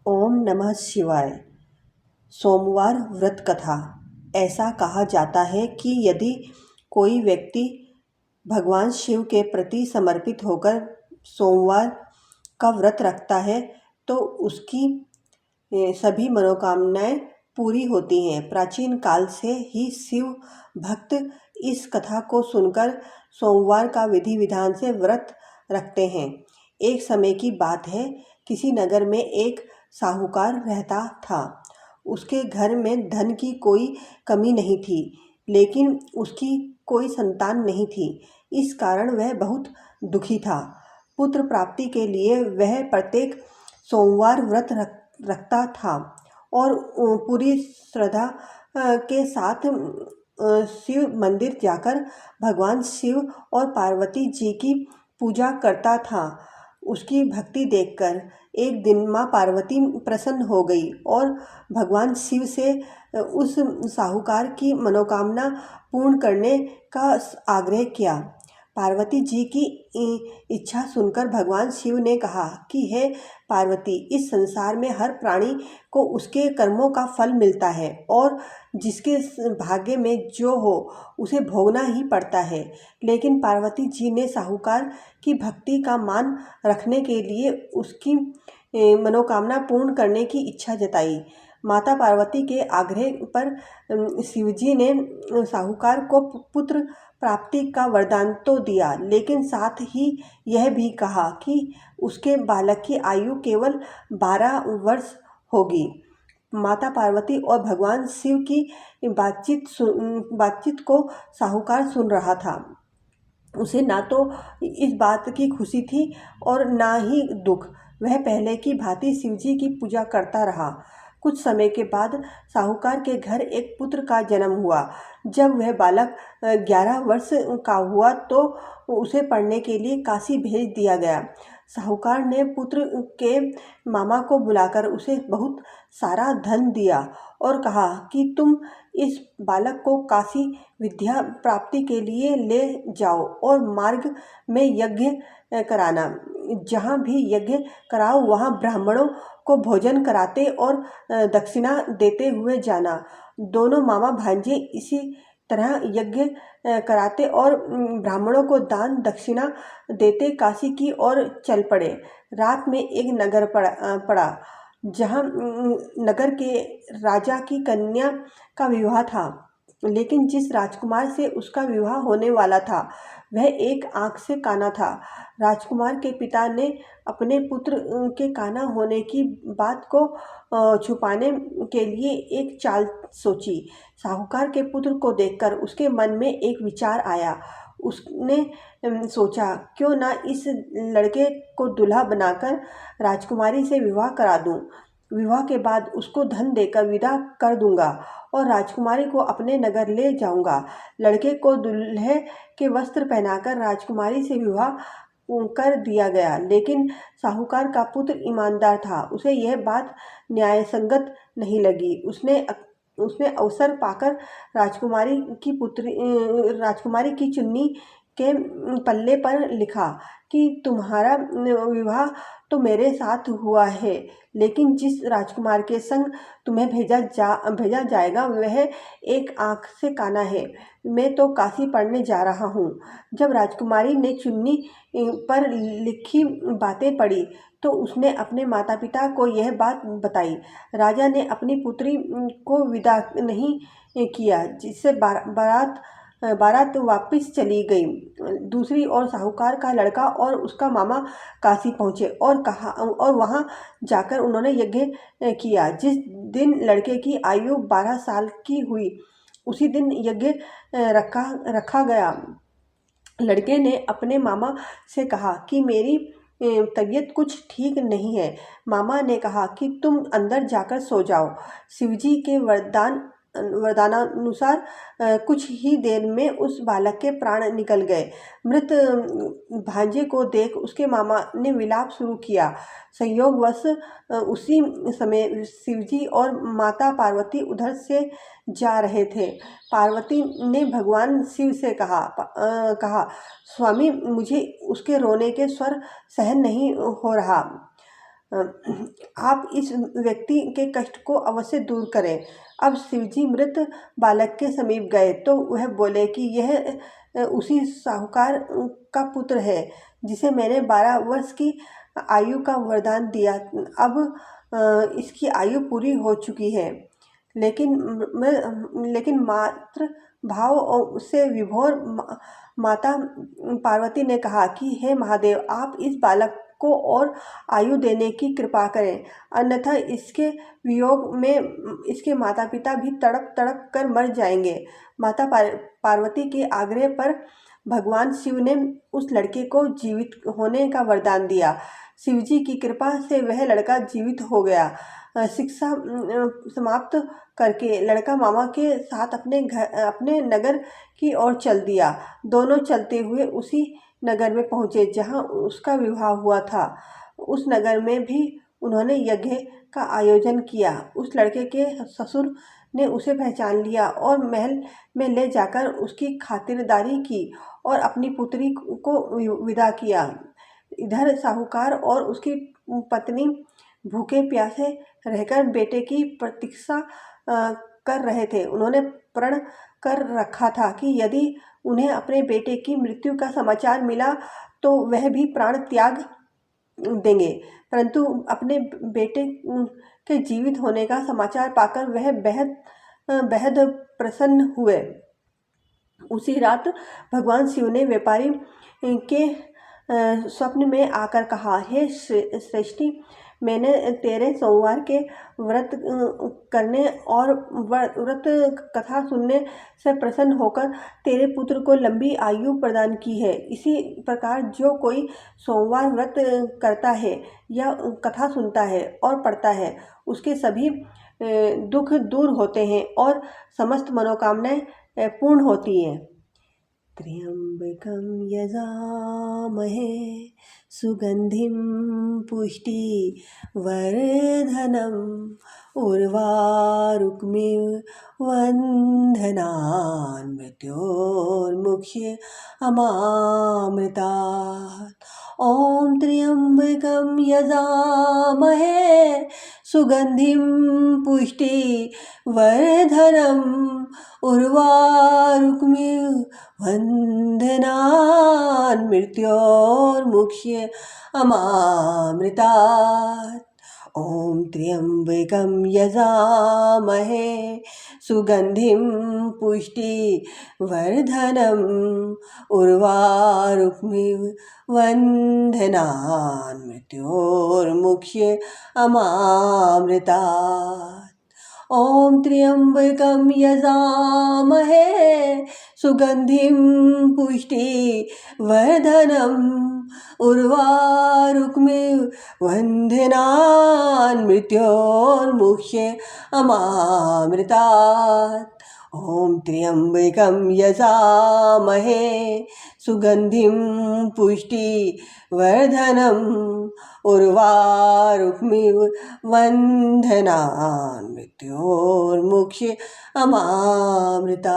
ओम नमः शिवाय। सोमवार व्रत कथा। ऐसा कहा जाता है कि यदि कोई व्यक्ति भगवान शिव के प्रति समर्पित होकर सोमवार का व्रत रखता है तो उसकी सभी मनोकामनाएं पूरी होती हैं। प्राचीन काल से ही शिव भक्त इस कथा को सुनकर सोमवार का विधि विधान से व्रत रखते हैं। एक समय की बात है, किसी नगर में एक साहूकार रहता था। उसके घर में धन की कोई कमी नहीं थी, लेकिन उसकी कोई संतान नहीं थी। इस कारण वह बहुत दुखी था। पुत्र प्राप्ति के लिए वह प्रत्येक सोमवार व्रत रखता था और पूरी श्रद्धा के साथ शिव मंदिर जाकर भगवान शिव और पार्वती जी की पूजा करता था। उसकी भक्ति देखकर एक दिन माँ पार्वती प्रसन्न हो गई और भगवान शिव से उस साहूकार की मनोकामना पूर्ण करने का आग्रह किया। पार्वती जी की इच्छा सुनकर भगवान शिव ने कहा कि हे पार्वती, इस संसार में हर प्राणी को उसके कर्मों का फल मिलता है और जिसके भाग्य में जो हो उसे भोगना ही पड़ता है। लेकिन पार्वती जी ने साहूकार की भक्ति का मान रखने के लिए उसकी मनोकामना पूर्ण करने की इच्छा जताई। माता पार्वती के आग्रह पर शिवजी ने साहूकार को पुत्र प्राप्ति का वरदान तो दिया, लेकिन साथ ही यह भी कहा कि उसके बालक की आयु केवल 12 वर्ष होगी। माता पार्वती और भगवान शिव की बातचीत को साहूकार सुन रहा था। उसे ना तो इस बात की खुशी थी और ना ही दुख। वह पहले की भांति शिवजी की पूजा करता रहा। कुछ समय के बाद साहूकार के घर एक पुत्र का जन्म हुआ। जब वह बालक 11 वर्ष का हुआ तो उसे पढ़ने के लिए काशी भेज दिया गया। साहूकार ने पुत्र के मामा को बुलाकर उसे बहुत सारा धन दिया और कहा कि तुम इस बालक को काशी विद्या प्राप्ति के लिए ले जाओ और मार्ग में यज्ञ कराना। जहाँ भी यज्ञ कराओ वहाँ ब्राह्मणों को भोजन कराते और दक्षिणा देते हुए जाना। दोनों मामा भांजे इसी तरह यज्ञ कराते और ब्राह्मणों को दान दक्षिणा देते काशी की ओर चल पड़े। रात में एक नगर पड़ा जहाँ नगर के राजा की कन्या का विवाह था। लेकिन जिस राजकुमार से उसका विवाह होने वाला था वह एक आंख से काना था। राजकुमार के पिता ने अपने पुत्र के काना होने की बात को छुपाने के लिए एक चाल सोची। साहूकार के पुत्र को देखकर उसके मन में एक विचार आया। उसने सोचा, क्यों ना इस लड़के को दूल्हा बनाकर राजकुमारी से विवाह करा दूं। विवाह के बाद उसको धन देकर विदा कर दूंगा और राजकुमारी को अपने नगर ले जाऊंगा। लड़के को दूल्हे के वस्त्र पहनाकर राजकुमारी से विवाह कर दिया गया। लेकिन साहूकार का पुत्र ईमानदार था। उसे यह बात न्यायसंगत नहीं लगी। उसने अवसर पाकर राजकुमारी की चुन्नी के पल्ले पर लिखा कि तुम्हारा विवाह तो मेरे साथ हुआ है, लेकिन जिस राजकुमार के संग तुम्हें भेजा जाएगा वह एक आंख से काना है। मैं तो काशी पढ़ने जा रहा हूँ। जब राजकुमारी ने चुन्नी पर लिखी बातें पढ़ी तो उसने अपने माता पिता को यह बात बताई। राजा ने अपनी पुत्री को विदा नहीं किया, जिससे बारात वापस चली गई। दूसरी ओर साहूकार का लड़का और उसका मामा काशी पहुंचे और वहां जाकर उन्होंने यज्ञ किया। जिस दिन लड़के की आयु 12 साल की हुई उसी दिन यज्ञ रखा गया। लड़के ने अपने मामा से कहा कि मेरी तबीयत कुछ ठीक नहीं है। मामा ने कहा कि तुम अंदर जाकर सो जाओ। शिवजी के वरदानानुसार कुछ ही देर में उस बालक के प्राण निकल गए। मृत भांजे को देख उसके मामा ने विलाप शुरू किया। संयोगवश उसी समय शिवजी और माता पार्वती उधर से जा रहे थे। पार्वती ने भगवान शिव से कहा, स्वामी, मुझे उसके रोने के स्वर सहन नहीं हो रहा। आप इस व्यक्ति के कष्ट को अवश्य दूर करें। अब शिवजी मृत बालक के समीप गए तो वह बोले कि यह उसी साहूकार का पुत्र है जिसे मैंने 12 वर्ष की आयु का वरदान दिया। अब इसकी आयु पूरी हो चुकी है, लेकिन मातृ भाव से विभोर माता पार्वती ने कहा कि हे महादेव, आप इस बालक को और आयु देने की कृपा करें, अन्यथा इसके वियोग में इसके माता पिता भी तड़प तड़प कर मर जाएंगे। माता पार्वती के आग्रह पर भगवान शिव ने उस लड़के को जीवित होने का वरदान दिया। शिवजी की कृपा से वह लड़का जीवित हो गया। शिक्षा समाप्त करके लड़का मामा के साथ अपने नगर की ओर चल दिया। दोनों चलते हुए उसी नगर में पहुँचे जहाँ उसका विवाह हुआ था। उस नगर में भी उन्होंने यज्ञ का आयोजन किया। उस लड़के के ससुर ने उसे पहचान लिया और महल में ले जाकर उसकी खातिरदारी की और अपनी पुत्री को विदा किया। इधर साहूकार और उसकी पत्नी भूखे प्यासे रहकर बेटे की प्रतीक्षा कर रहे थे। उन्होंने प्रण कर रखा था कि यदि उन्हें अपने बेटे की मृत्यु का समाचार मिला तो वह भी प्राण त्याग देंगे, परंतु अपने बेटे के जीवित होने का समाचार पाकर वह बेहद प्रसन्न हुए। उसी रात भगवान शिव ने व्यापारी के स्वप्न में आकर कहा, हे श्रेष्ठी, मैंने तेरे सोमवार के व्रत करने और व्रत कथा सुनने से प्रसन्न होकर तेरे पुत्र को लंबी आयु प्रदान की है। इसी प्रकार जो कोई सोमवार व्रत करता है या कथा सुनता है और पढ़ता है, उसके सभी दुख दूर होते हैं और समस्त मनोकामनाएं पूर्ण होती हैं। त्र्यंबकं यजामहे सुगंधिं पुष्टिवर्धनम् उर्वारुकमिव बन्धनान् मृत्योर्मुक्ष्य अमामृतात्। ॐ त्र्यंबकं यजामहे सुगंधिं पुष्टिवर्धनम् उर्वारुकमिव बन्धनान् मृत्योर्मुक्ष्य अमामृतात्। ॐ त्र्यंबकं यजामहे सुगंधिं पुष्टिवर्धनम् उर्वारुकमिव बन्धनान् मृत्योर्मुक्ष्य अमामृतात्। ॐ त्र्यंबकं यजामहे सुगंधिं पुष्टिवर्धनम् उर्वारुकमिव बन्धनान् मृत्योर्मुक्ष्य अमामृतात्। ॐ त्र्यंबकं यजामहे सुगंधिं पुष्टिवर्धनम् उर्वारुकमिव बन्धनान् मृत्योर्मुक्ष्य अमामृतात्।